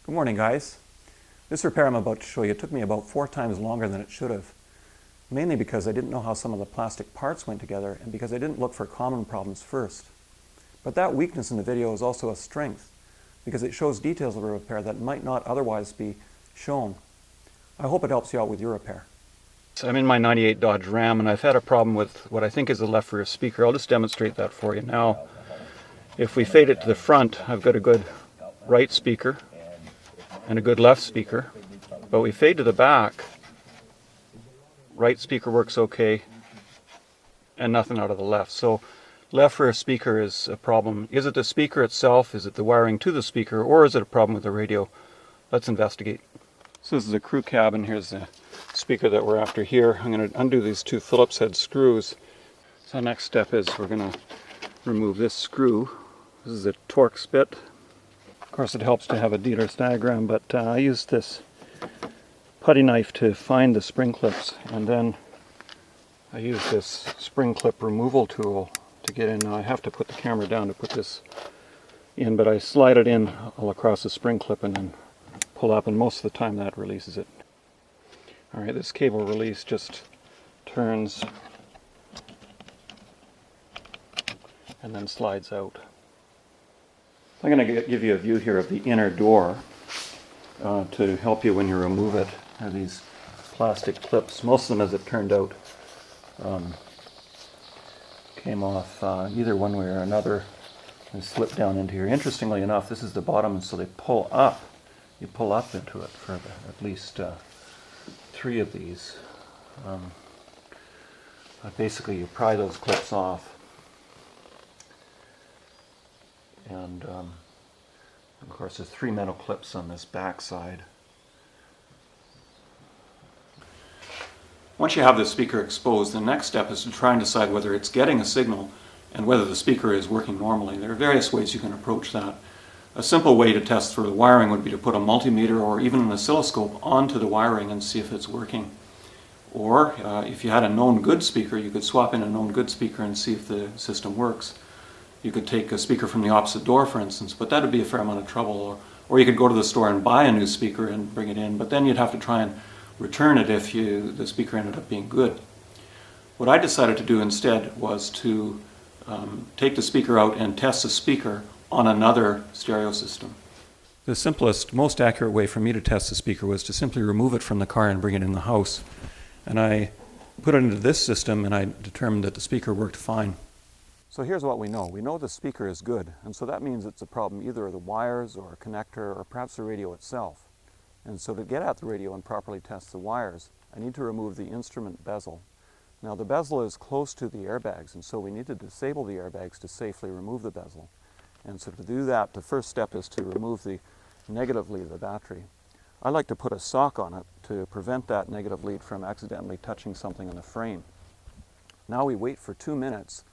Good morning, guys. This repair I'm about to show you took me about 4 times longer than it should have, mainly because I didn't know how some of the plastic parts went together and because I didn't look for common problems first. But that weakness in the video is also a strength, because it shows details of a repair that might not otherwise be shown. I hope it helps you out with your repair. So I'm in my 98 Dodge Ram and I've had a problem with what I think is a left rear speaker. I'll just demonstrate that for you now. If we fade it to the front, I've got a good right speaker and a good left speaker, but we fade to the back, right speaker works okay and nothing out of the left. So left rear speaker is a problem. Is it the speaker itself? Is it the wiring to the speaker? Or is it a problem with the radio? Let's investigate. So this is a crew cab and here's the speaker that we're after here. I'm going to undo these 2 Phillips head screws. So the next step is we're going to remove this screw. This is a Torx bit. Of course it helps to have a dealer's diagram, but I used this putty knife to find the spring clips, and then I used this spring clip removal tool to get in. Now I have to put the camera down to put this in, but I slide it in all across the spring clip and then pull up, and most of the time that releases it. Alright, this cable release just turns and then slides out. I'm going to give you a view here of the inner door to help you when you remove it. There are these plastic clips. Most of them, as it turned out, came off either one way or another and slipped down into here. Interestingly enough, this is the bottom, so they pull up. You pull up into it for at least 3 of these. Basically, you pry those clips off. And of course there's 3 metal clips on this back side. Once you have the speaker exposed, the next step is to try and decide whether it's getting a signal and whether the speaker is working normally. There are various ways you can approach that. A simple way to test for the wiring would be to put a multimeter or even an oscilloscope onto the wiring and see if it's working. Or if you had a known good speaker, you could swap in a known good speaker and see if the system works. You could take a speaker from the opposite door, for instance, but that would be a fair amount of trouble. Or you could go to the store and buy a new speaker and bring it in, but then you'd have to try and return it if the speaker ended up being good. What I decided to do instead was to take the speaker out and test the speaker on another stereo system. The simplest, most accurate way for me to test the speaker was to simply remove it from the car and bring it in the house. And I put it into this system and I determined that the speaker worked fine. So here's what we know. We know the speaker is good, and so that means it's a problem either of the wires or a connector or perhaps the radio itself. And so to get at the radio and properly test the wires, I need to remove the instrument bezel. Now the bezel is close to the airbags, and so we need to disable the airbags to safely remove the bezel. And so to do that, the first step is to remove the negative lead of the battery. I like to put a sock on it to prevent that negative lead from accidentally touching something in the frame. Now we wait for 2 minutes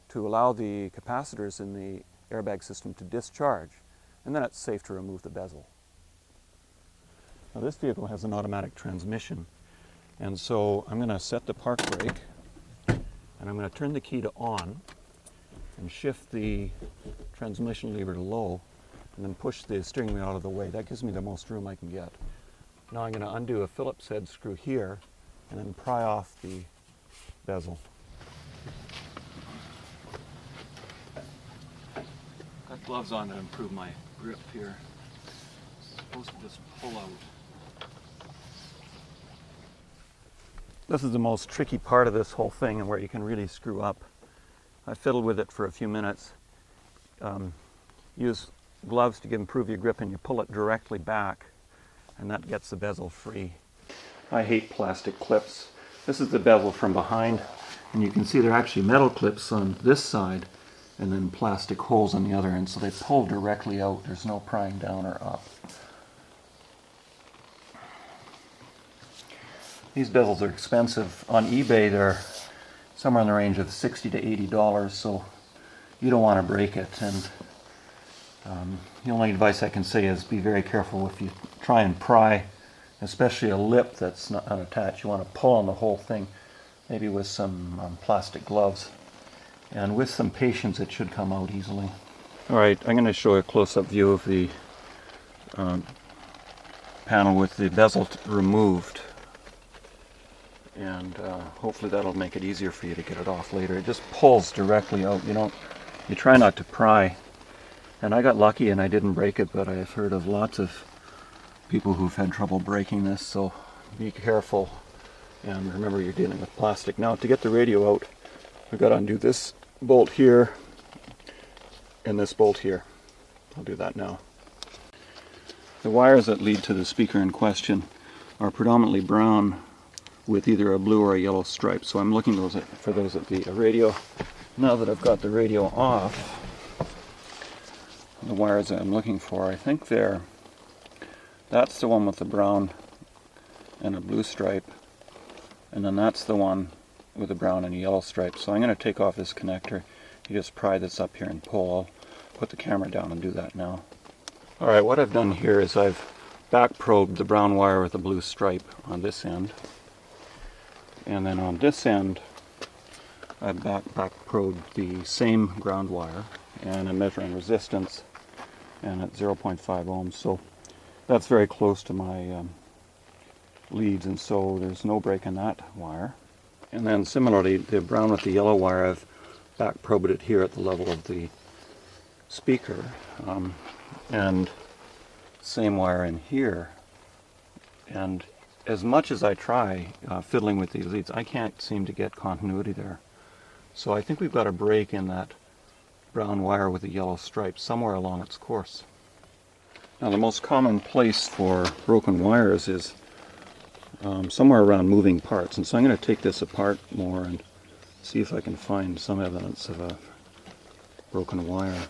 to allow the capacitors in the airbag system to discharge, and then it's safe to remove the bezel. Now this vehicle has an automatic transmission, and so I'm going to set the park brake, and I'm going to turn the key to on, and shift the transmission lever to low, and then push the steering wheel out of the way. That gives me the most room I can get. Now I'm going to undo a Phillips head screw here, and then pry off the bezel. Got gloves on to improve my grip here. It's supposed to just pull out. This is the most tricky part of this whole thing and where you can really screw up. I fiddled with it for a few minutes. Use gloves to improve your grip, and you pull it directly back and that gets the bezel free. I hate plastic clips. This is the bezel from behind, and you can see there are actually metal clips on this side and then plastic holes on the other end, so they pull directly out. There's no prying down or up. These bezels are expensive. On eBay they're somewhere in the range of $60 to $80, so you don't want to break it. And the only advice I can say is be very careful if you try and pry, especially a lip that's not unattached. You want to pull on the whole thing, maybe with some plastic gloves. And with some patience, it should come out easily. All right, I'm going to show a close-up view of the panel with the bezel removed. And hopefully that'll make it easier for you to get it off later. It just pulls directly out. You try not to pry. And I got lucky and I didn't break it, but I've heard of lots of people who've had trouble breaking this, so be careful. And remember, you're dealing with plastic. Now, to get the radio out, we've got to undo this bolt here and this bolt here. I'll do that now. The wires that lead to the speaker in question are predominantly brown with either a blue or a yellow stripe. So I'm looking for those at the radio. Now that I've got the radio off, the wires that I'm looking for, I think that's the one with the brown and a blue stripe, and then that's the one with a brown and a yellow stripe. So I'm going to take off this connector. You just pry this up here and pull. I'll put the camera down and do that now. Alright, what I've done here is I've back probed the brown wire with the blue stripe on this end, and then on this end I back probed the same ground wire, and I'm measuring resistance, and at 0.5 ohms, so that's very close to my leads, and so there's no break in that wire. And then similarly, the brown with the yellow wire, I've back probed it here at the level of the speaker, and same wire in here. And as much as I try fiddling with these leads, I can't seem to get continuity there. So I think we've got a break in that brown wire with the yellow stripe somewhere along its course. Now, the most common place for broken wires is somewhere around moving parts, and so I'm going to take this apart more and see if I can find some evidence of a broken wire.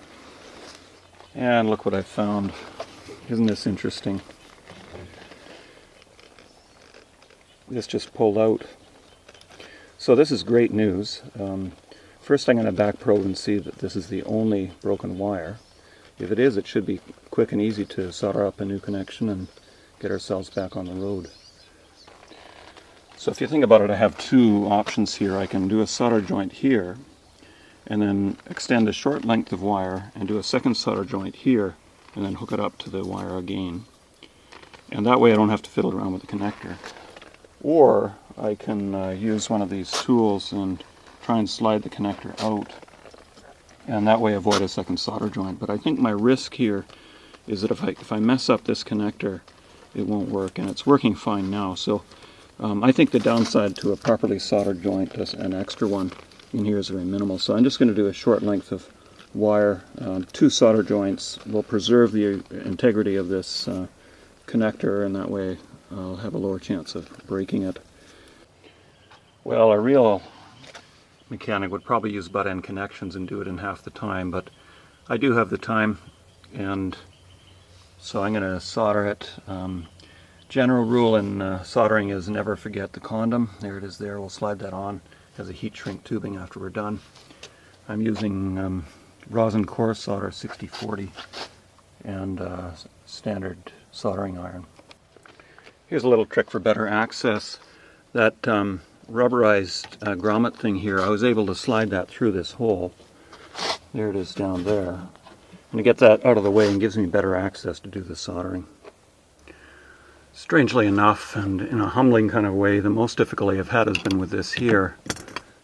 And look what I found. Isn't this interesting? This just pulled out. So this is great news. First I'm going to back probe and see that this is the only broken wire. If it is, it should be quick and easy to solder up a new connection and get ourselves back on the road. So if you think about it, I have two options here. I can do a solder joint here and then extend a short length of wire and do a second solder joint here and then hook it up to the wire again. And that way I don't have to fiddle around with the connector. Or I can use one of these tools and try and slide the connector out, and that way avoid a second solder joint. But I think my risk here is that if I mess up this connector, it won't work, and it's working fine now. So I think the downside to a properly soldered joint, an extra one in here, is very minimal. So I'm just going to do a short length of wire. Two solder joints will preserve the integrity of this connector, and that way I'll have a lower chance of breaking it. Well, a real mechanic would probably use butt-end connections and do it in half the time, but I do have the time, and so I'm going to solder it. General rule in soldering is never forget the condom. There it is there. We'll slide that on as a heat shrink tubing after we're done. I'm using rosin core solder 6040 and standard soldering iron. Here's a little trick for better access. That rubberized grommet thing here, I was able to slide that through this hole. There it is down there. And to get that out of the way and gives me better access to do the soldering. Strangely enough, and in a humbling kind of way, the most difficulty I've had has been with this here,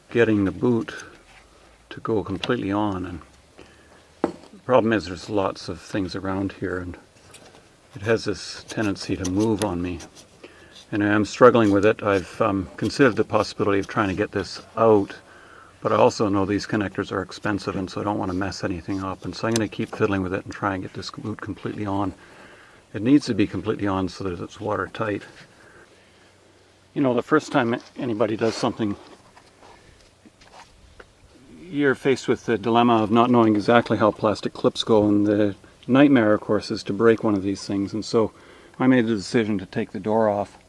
getting the boot to go completely on. And the problem is there's lots of things around here, and it has this tendency to move on me. And I'm struggling with it. I've considered the possibility of trying to get this out, but I also know these connectors are expensive, and so I don't want to mess anything up. And so I'm going to keep fiddling with it and try and get this boot completely on. It needs to be completely on so that it's watertight. You know, the first time anybody does something, you're faced with the dilemma of not knowing exactly how plastic clips go, and the nightmare, of course, is to break one of these things. And so I made the decision to take the door off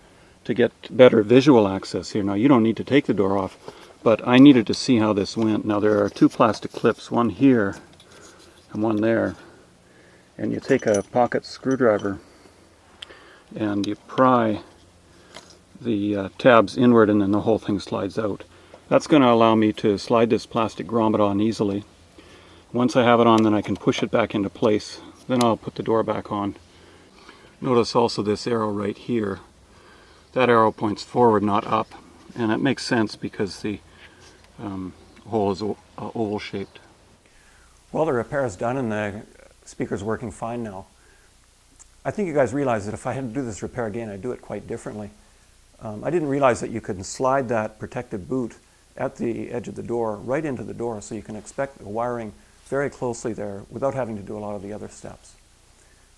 to get better visual access here. Now, you don't need to take the door off, but I needed to see how this went. Now, there are two plastic clips, one here and one there, and you take a pocket screwdriver and you pry the tabs inward, and then the whole thing slides out. That's going to allow me to slide this plastic grommet on easily. Once I have it on, then I can push it back into place. Then I'll put the door back on. Notice also this arrow right here. That arrow points forward, not up, and it makes sense because the hole is oval shaped. Well, the repair is done and the speaker's working fine now. I think you guys realize that if I had to do this repair again, I'd do it quite differently. I didn't realize that you could slide that protective boot at the edge of the door right into the door, so you can inspect the wiring very closely there without having to do a lot of the other steps.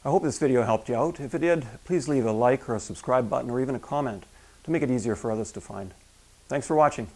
I hope this video helped you out. If it did, please leave a like or a subscribe button or even a comment to make it easier for others to find. Thanks for watching.